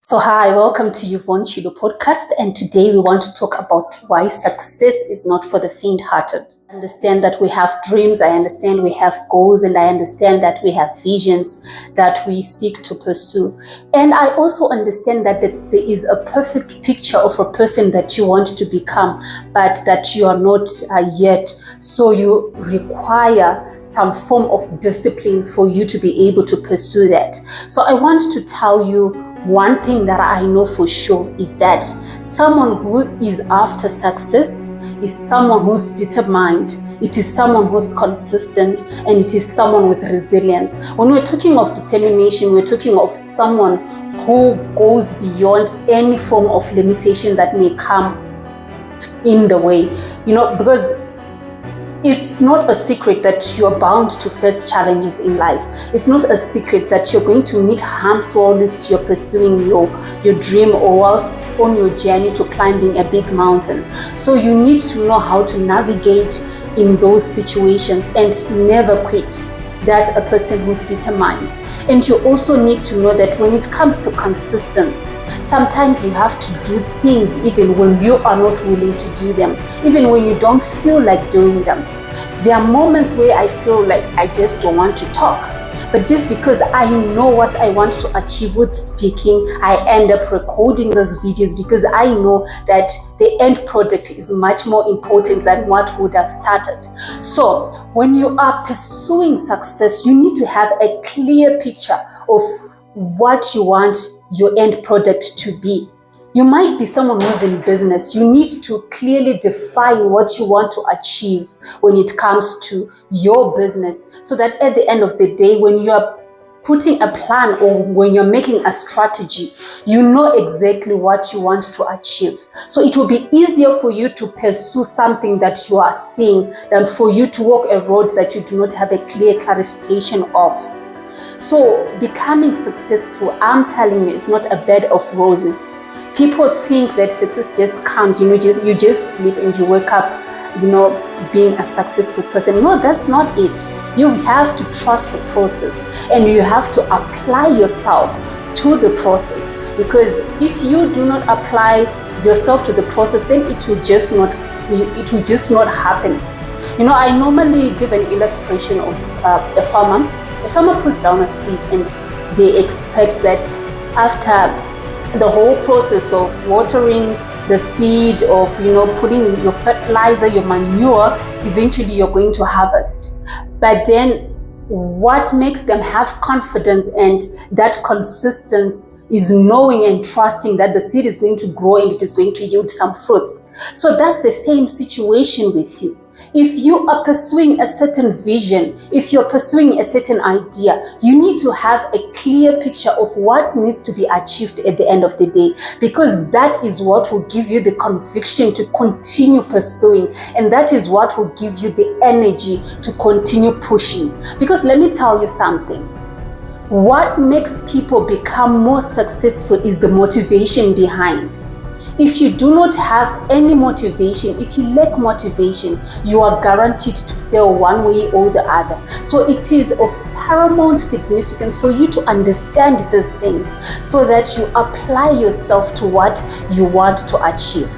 So, hi, welcome to Yvonne Chido podcast. And today we want to talk about why success is not for the faint hearted. I understand that we have dreams, I understand we have goals, and I understand that we have visions that we seek to pursue. And I also understand that there is a perfect picture of a person that you want to become, but that you are not yet. So, you require some form of discipline for you to be able to pursue that. So, I want to tell you one thing that I know for sure is that someone who is after success is someone who's determined, it is someone who's consistent, and it is someone with resilience. When we're talking of determination, we're talking of someone who goes beyond any form of limitation that may come in the way, because it's not a secret that you're bound to face challenges in life. It's not a secret that you're going to meet humps whilst you're pursuing your dream or whilst on your journey to climbing a big mountain. So you need to know how to navigate in those situations and never quit. That's a person who's determined. And you also need to know that when it comes to consistency, sometimes you have to do things even when you are not willing to do them, even when you don't feel like doing them. There are moments where I feel like I just don't want to talk. But just because I know what I want to achieve with speaking, I end up recording those videos because I know that the end product is much more important than what would have started. So when you are pursuing success, you need to have a clear picture of what you want your end product to be. You might be someone who's in business. You need to clearly define what you want to achieve when it comes to your business, so that at the end of the day, when you are putting a plan or when you're making a strategy, you know exactly what you want to achieve. So it will be easier for you to pursue something that you are seeing than for you to walk a road that you do not have a clear clarification of. So becoming successful, I'm telling you, it's not a bed of roses. People think that success just comes, you just sleep and you wake up, being a successful person. No, that's not it. You have to trust the process and you have to apply yourself to the process, because if you do not apply yourself to the process, then it will just not happen. I normally give an illustration of a farmer. A farmer puts down a seed and they expect that after the whole process of watering the seed, of putting your fertilizer, your manure, eventually you're going to harvest. But then what makes them have confidence and that consistency is knowing and trusting that the seed is going to grow and it is going to yield some fruits. So that's the same situation with you. If you are pursuing a certain vision, if you're pursuing a certain idea, you need to have a clear picture of what needs to be achieved at the end of the day, because that is what will give you the conviction to continue pursuing, and that is what will give you the energy to continue pushing. Because let me tell you something. What makes people become more successful is the motivation behind. If you do not have any motivation, if you lack motivation, you are guaranteed to fail one way or the other. So it is of paramount significance for you to understand these things so that you apply yourself to what you want to achieve.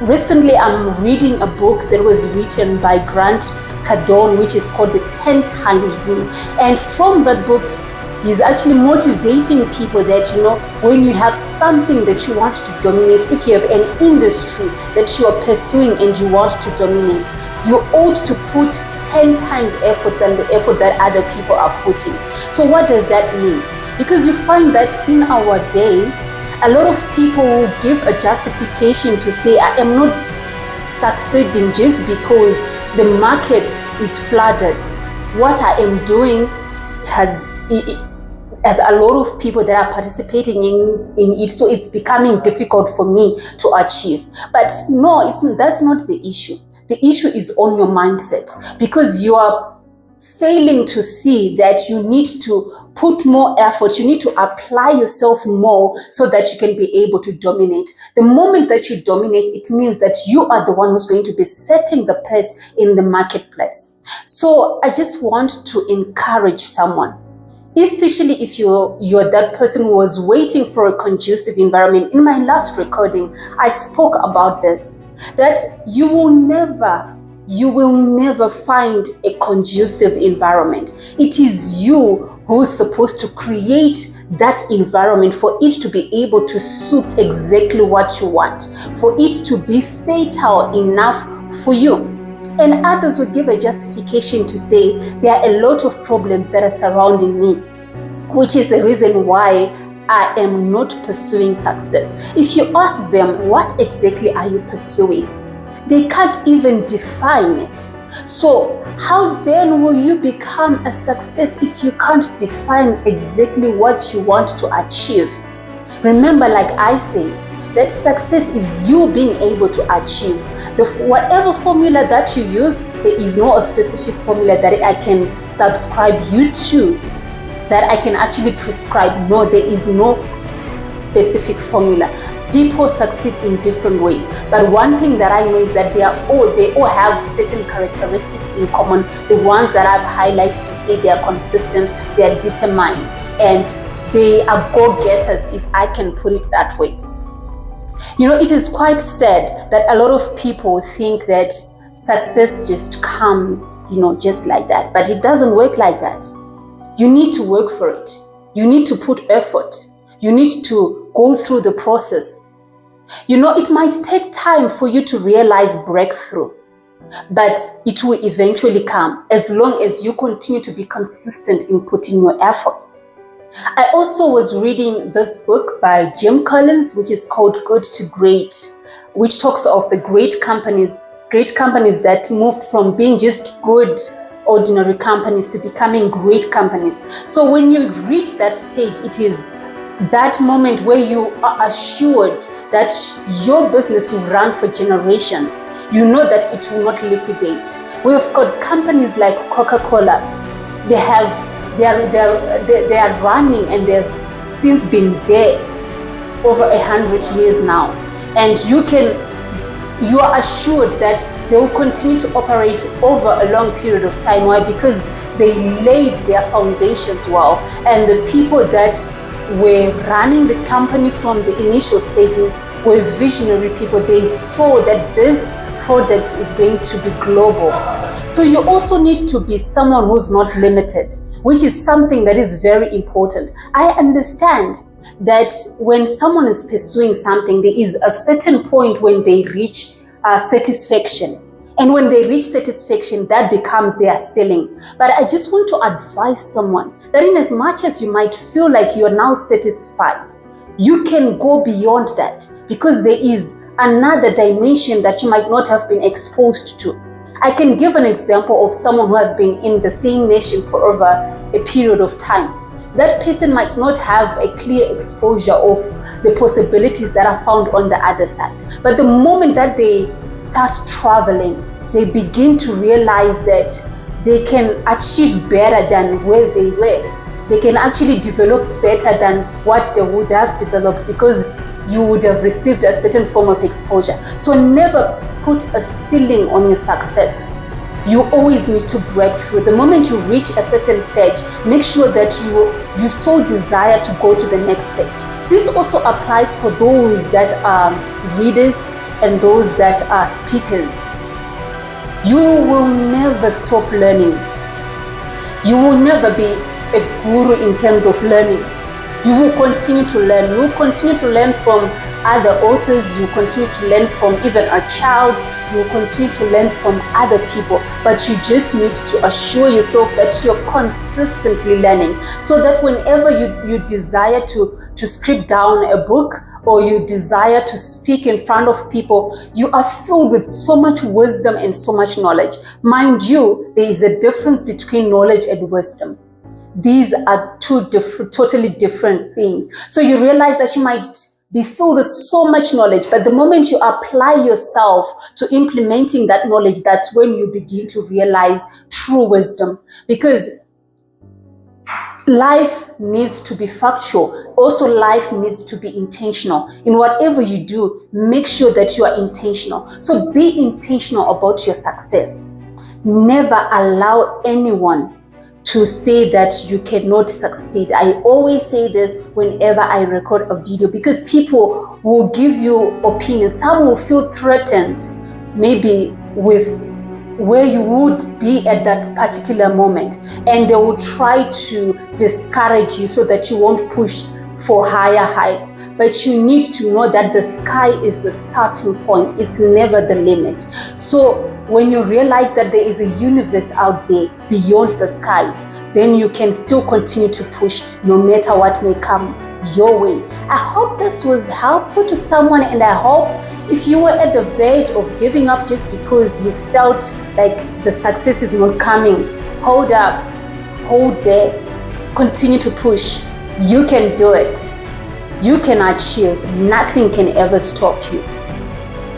Recently, I'm reading a book that was written by Grant Cardone, which is called The 10 Times Rule. And from that book, he's actually motivating people that, when you have something that you want to dominate, if you have an industry that you are pursuing and you want to dominate, you ought to put 10 times effort than the effort that other people are putting. So what does that mean? Because you find that in our day, a lot of people will give a justification to say, I am not succeeding just because the market is flooded. What I am doing has a lot of people that are participating in it, so it's becoming difficult for me to achieve. But no, that's not the issue. The issue is on your mindset, because you are failing to see that you need to put more effort, you need to apply yourself more so that you can be able to dominate. The moment that you dominate, it means that you are the one who's going to be setting the pace in the marketplace. So I just want to encourage someone. Especially if you're that person who was waiting for a conducive environment. In my last recording, I spoke about this, that you will never find a conducive environment. It is you who's supposed to create that environment for it to be able to suit exactly what you want, for it to be fatal enough for you. And others will give a justification to say there are a lot of problems that are surrounding me, which is the reason why I am not pursuing success. If you ask them, what exactly are you pursuing? They can't even define it. So how then will you become a success if you can't define exactly what you want to achieve? Remember, like I say, that success is you being able to achieve. Whatever formula that you use, there is no specific formula that I can subscribe you to, that I can actually prescribe. No, there is no specific formula. People succeed in different ways, but one thing that I know is that they all have certain characteristics in common. The ones that I've highlighted to say they are consistent, they are determined, and they are go-getters, if I can put it that way. You know, it is quite sad that a lot of people think that success just comes, just like that, but it doesn't work like that. You need to work for it. You need to put effort. You need to go through the process. It might take time for you to realize breakthrough, but it will eventually come as long as you continue to be consistent in putting your efforts. I also was reading this book by Jim Collins, which is called Good to Great, which talks of the great companies that moved from being just good ordinary companies to becoming great companies. So when you reach that stage, it is that moment where you are assured that your business will run for generations. You know that it will not liquidate. We've got companies like CocaCola. They are running, and they've since been there over 100 years now. And you are assured that they will continue to operate over a long period of time. Why? Because they laid their foundations well, and the people that were running the company from the initial stages were visionary people. They saw that this product is going to be global. So you also need to be someone who's not limited, which is something that is very important. I understand that when someone is pursuing something, there is a certain point when they reach satisfaction. And when they reach satisfaction, that becomes their ceiling. But I just want to advise someone that in as much as you might feel like you are now satisfied, you can go beyond that, because there is another dimension that you might not have been exposed to. I can give an example of someone who has been in the same nation for over a period of time. That person might not have a clear exposure of the possibilities that are found on the other side. But the moment that they start traveling, they begin to realize that they can achieve better than where they were. They can actually develop better than what they would have developed, because you would have received a certain form of exposure. So never put a ceiling on your success. You always need to break through. The moment you reach a certain stage, make sure that you so desire to go to the next stage. This also applies for those that are readers and those that are speakers. You will never stop learning. You will never be a guru in terms of learning. You will continue to learn. You will continue to learn from other authors. You will continue to learn from even a child. You will continue to learn from other people. But you just need to assure yourself that you're consistently learning, so that whenever you desire to script down a book, or you desire to speak in front of people, you are filled with so much wisdom and so much knowledge. Mind you, there is a difference between knowledge and wisdom. These are two totally different things. So you realize that you might be filled with so much knowledge, but the moment you apply yourself to implementing that knowledge, that's when you begin to realize true wisdom. Because life needs to be factual. Also, life needs to be intentional. In whatever you do, make sure that you are intentional. So be intentional about your success. Never allow anyone to say that you cannot succeed. I always say this whenever I record a video, because people will give you opinions. Some will feel threatened, maybe with where you would be at that particular moment, and they will try to discourage you so that you won't push for higher heights. But you need to know that the sky is the starting point. It's never the limit. So when you realize that there is a universe out there beyond the skies, then you can still continue to push no matter what may come your way. I hope this was helpful to someone, and I hope if you were at the verge of giving up just because you felt like the success is not coming, hold up, hold there, continue to push. You can do it. You can achieve. Nothing can ever stop you.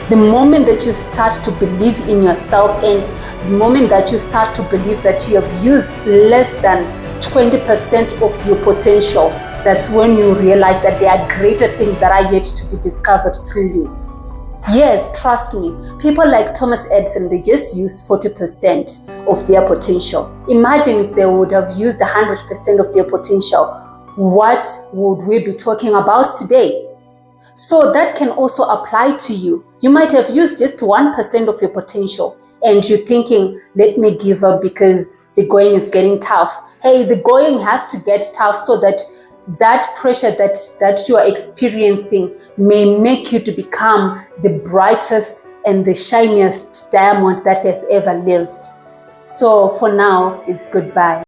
The moment that you start to believe in yourself, and the moment that you start to believe that you have used less than 20% of your potential, that's when you realize that there are greater things that are yet to be discovered through you. Yes, trust me, people like Thomas Edison, they just used 40% of their potential. Imagine if they would have used 100% of their potential. What would we be talking about today? So that can also apply to you. You might have used just 1% of your potential, and you're thinking, let me give up because the going is getting tough. Hey, the going has to get tough so that that pressure that you are experiencing may make you to become the brightest and the shiniest diamond that has ever lived. So for now, it's goodbye.